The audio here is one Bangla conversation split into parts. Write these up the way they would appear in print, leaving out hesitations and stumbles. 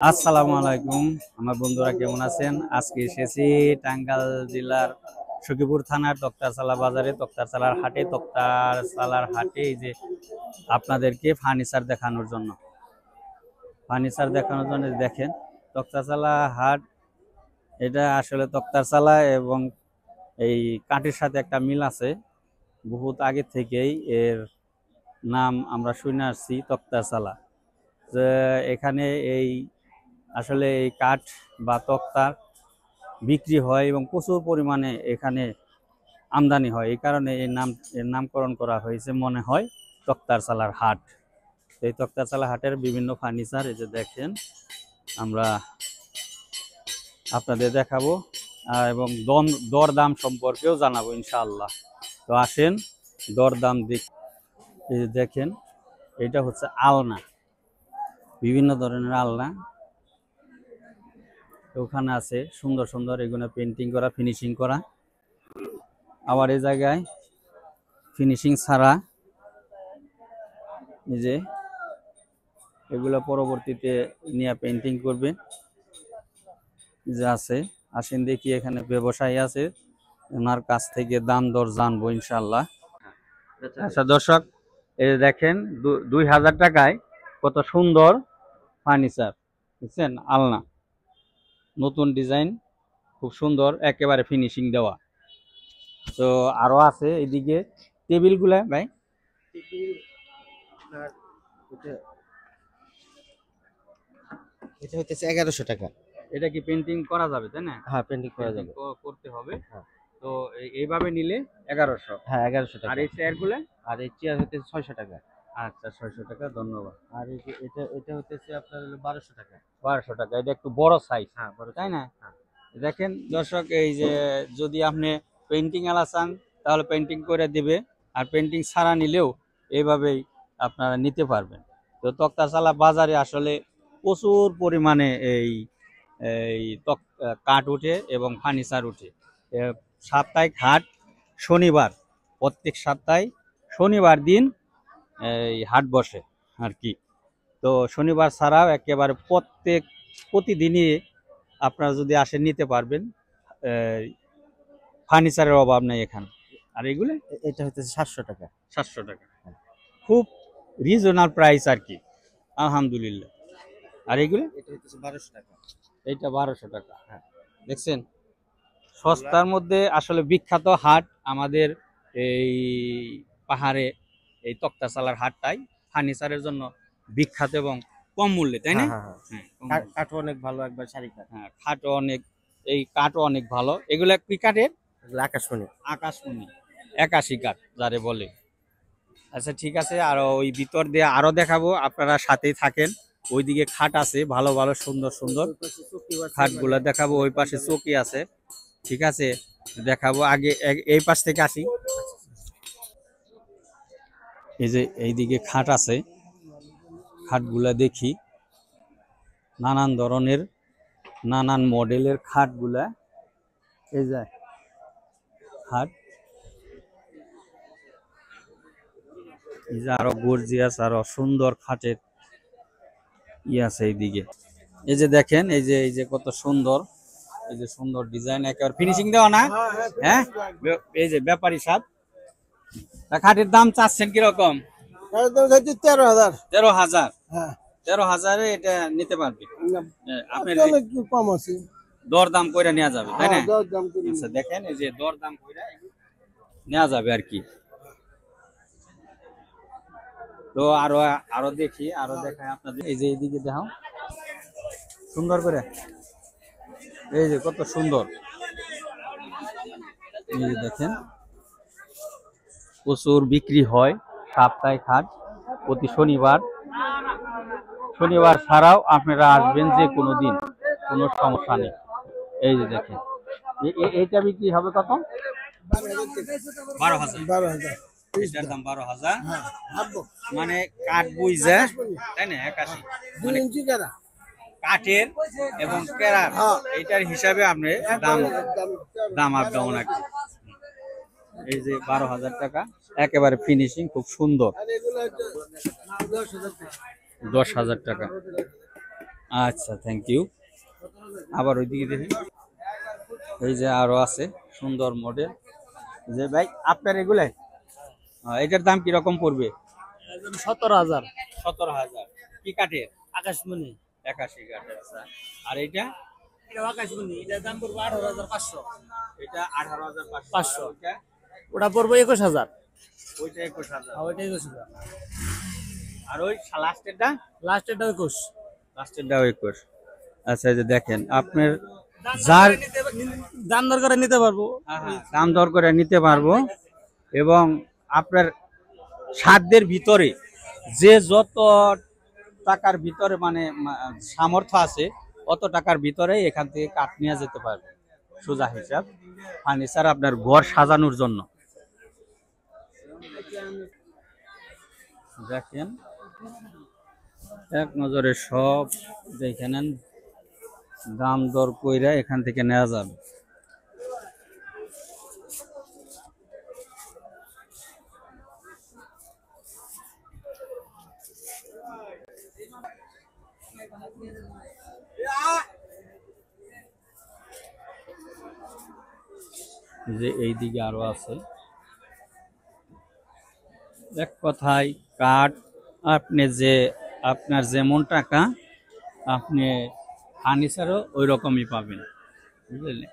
আসসালামু আলাইকুম আমার বন্ধুরা কেমন আছেন। আজকে এসেছি টাঙ্গাইল জেলার সখীপুর থানার তক্তারচালা বাজারে, তক্তারচালার হাটে এই যে আপনাদেরকে ফার্নিচার দেখানোর জন্য দেখেন তক্তারচালা হাট। এটা আসলে তক্তারচালা এবং এই কাঠের সাথে একটা মিল আছে। বহুত আগে থেকেই এর নাম আমরা শুনে আসছি তক্তারচালা। যে এখানে এই আসলে এই কাঠ বা তক্তা বিক্রি হয় এবং প্রচুর পরিমাণে এখানে আমদানি হয়, এই কারণে এর নামকরণ করা হয়েছে মনে হয় তক্তারচালার হাট। এই তক্তারচালা হাটের বিভিন্ন ফার্নিচার এই যে দেখেন আমরা আপনাদের দেখাবো এবং দরদাম সম্পর্কেও জানাবো ইনশাআল্লাহ। তো আসেন দরদাম এই যে দেখেন এটা হচ্ছে আলনা, বিভিন্ন ধরনের আলনা ওখানে আছে সুন্দর সুন্দর, এগুলো পেন্টিং করা, ফিনিশিং করা। আবার এই জায়গায় ফিনিশিং ছাড়া এই যে এগুলো পরবর্তীতে নিয়ে পেন্টিং করবে যে আছে। আসেন দেখি এখানে ব্যবসায়ী আছে, ওনার কাছ থেকে দাম দর জানবো ইনশাল্লাহ। আচ্ছা দর্শক, এই দেখেন 2000 টাকায় কত সুন্দর ফার্নিচার, বুঝছেন? আলনা নতুন ডিজাইন, খুব সুন্দর, একেবারে ফিনিশিং দেওয়া। তো আরো আছে এদিকে টেবিলগুলা ভাই, এটা হচ্ছে 1100 টাকা। এটা কি পেন্টিং করা যাবে তাই না? হ্যাঁ, পেন্টিং করা যাবে। করতে হবে। হ্যাঁ, তো এইভাবে নিলে 1100। হ্যাঁ 1100 টাকা। আর এই চেয়ারগুলো? আর এই চেয়ার হচ্ছে 600 টাকা। আচ্ছা 600 টাকা, ধন্যবাদ। আর এই যে এটা হচ্ছে আপনার হলো 1200 টাকা। 1200 টাকা, এটা একটু বড় সাইজ। হ্যাঁ, বড় তাই না? হ্যাঁ। দেখেন দর্শক, এই যে যদি আপনি পেন্টিং আলা চান তাহলে পেন্টিং করে দিবে, আর পেন্টিং ছাড়া নিলেও এইভাবেই আপনারা নিতে পারবেন। তো তক্তারচালা বাজারে আসলে প্রচুর পরিমাণে এই এই কাঠ উঠে এবং ফার্নিচার উঠে। সাপ্তাহিক হাট শনিবার, প্রত্যেক সপ্তাহে শনিবার দিন এই হাট বসে আর কি। তো শনিবার ছাড়াও একেবারে প্রতিদিনই আপনারা যদি আসেন নিতে পারবেন, ফার্নিচারের অভাব নেই এখানে। আর এগুলো এটা হচ্ছে 700 টাকা। 700 টাকা, খুব রিজনাল প্রাইস আর কি, আলহামদুলিল্লাহ। আর এগুলো এটা হচ্ছে 1200 টাকা। এইটা 1200 টাকা। হ্যাঁ, দেখছেন সস্তার মধ্যে আসলে বিখ্যাত হাট আমাদের এই পাহাড়ে, এই তক্তারচালার হাটটাই ফার্নিচারের জন্য বিখ্যাত এবং কম মূল্যে, তাই না? হ্যাঁ, হ্যাঁ, হ্যাঁ। কাঠও অনেক ভালো, একবার সারি কাঠ। হ্যাঁ, কাঠও অনেক, এই কাঠও অনেক ভালো। এগুলা কি কাঠের? এগুলো আকাশমণি। আকাশমণি, 81 কাঠ যারে বলে। আচ্ছা ঠিক আছে, আর ওই ভিতর দিয়ে আরো দেখাবো, আপনারা সাথেই থাকেন। ওইদিকে খাট আছে ভালো ভালো সুন্দর সুন্দর খাটগুলা দেখাবো, ওই পাশে চৌকি আছে। ঠিক আছে, দেখাবো। আগে এই পাশ থেকে আসি। এই যে এইদিকে খাট আছে, খাটগুলা দেখি, নানান ধরনের নানান মডেলের খাটগুলা। এই যে খাট, এই যে আরো গর্জিয়াস আরো সুন্দর খাটের আছে এইদিকে। এই যে দেখেন, এই যে কত সুন্দর, এই যে সুন্দর ডিজাইন, একেবারে ফিনিশিং দেওয়া না? হ্যাঁ, এই যে ব্যাপারী সাহেব, খাটের দাম চাচ্ছেন কিরকম? 13,000। 13,000। হ্যাঁ, 13,000-এ এটা নিতে পারবে আপনার? একটু কম আছে। দরদাম কইরা নেওয়া যাবে তাই না? দাম করি। আচ্ছা দেখেন, এই যে দরদাম কইরা নেওয়া যাবে আর কি। তো আরো আরো দেখি, আরো দেখাই আপনাদের। এই যে এইদিকে দেখাও সুন্দর করে, এই যে কত সুন্দর। এই যে দেখেন প্রচুর বিক্রি হয় সাপ্তাহিক হাট প্রতি শনিবার। শনিবার ছাড়াও আপনারা আসবেন যে কোনো দিন, কোনো সমস্যা নেই। এই যে দেখেন এইটা বিক্রি হবে কত? 12,000। 12,000। এটার দাম 12,000। মানে কাঠ বুঝে তাই না? 81 মানে কাঠের এবং কেরার, এইটার হিসাবে আপনি দাম আপ ডাউন আর কি। এই যে 12,000 টাকা, একেবারে ফিনিশিং খুব সুন্দর। 10,000 টাকা। আচ্ছা, থ্যাংক ইউ। আবার ওইদিকে দেখি, এই যে আরো আছে সুন্দর মডেল। যে ভাই আপনার এগুলাই, এটার দাম কিরকম পড়বে? 17,000 17,000। কি কাঠের? আকাশমণি। 81 কাঠের। আচ্ছা, আর এইটা? এটা আকাশমণি, এটার দাম পড়বে 18,500। এটা 18,500। 500। ওইটা? ওটা পড়বে 21,000। ওইটা 21,000। ওইটা 21,000। আর ওই লাস্টেরটা? লাস্টেরটা 21। লাস্টেরটাও 21। আচ্ছা, এই যে দেখেন আপনার যার দাম দর করে নিতে পারবো। দাম দর করে নিতে পারবো, এবং আপনার সাধ্যের ভিতরে যে যত টাকার ভিতরে মানে সামর্থ্য আছে অত টাকার ভিতরে এখান থেকে কাঠ নিয়ে যেতে পারবে। সোজা হিসাব, ফার্নিচার আপনার ঘর সাজানোর জন্য। দেখেন এক নজরে সব দেখে নেন, দাম দর কইরা এখান থেকে নেওয়া যাবে। যে এই দিকে আরো আছে। এক কথায় কাঠ আপনি যে আপনার যেমন টাকা আপনি ফার্নিচারও ওই রকমই পাবেন, বুঝলেন?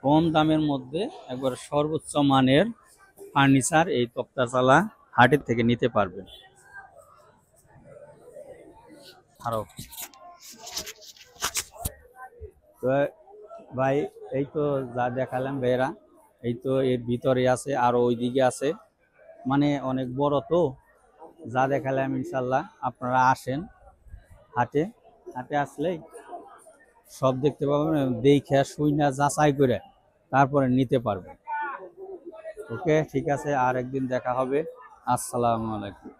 কম দামের মধ্যে একবার সর্বোচ্চ মানের ফার্নিচার এই তক্তাচালা হাটের থেকে নিতে পারবেন। আরো তো ভাই এই তো যা দেখালাম ভাইরা, এই তো এর ভিতরে আছে, আরো ওইদিকে আছে, মানে অনেক বড়। তো যা দেখালাম ইনশাল্লাহ আপনারা আসেন হাটে, হাটে আসলেই সব দেখতে পাবেন, দেখে শুইনা যাচাই করে তারপরে নিতে পারবেন। ওকে, ঠিক আছে, আর একদিন দেখা হবে। আসসালামু আলাইকুম।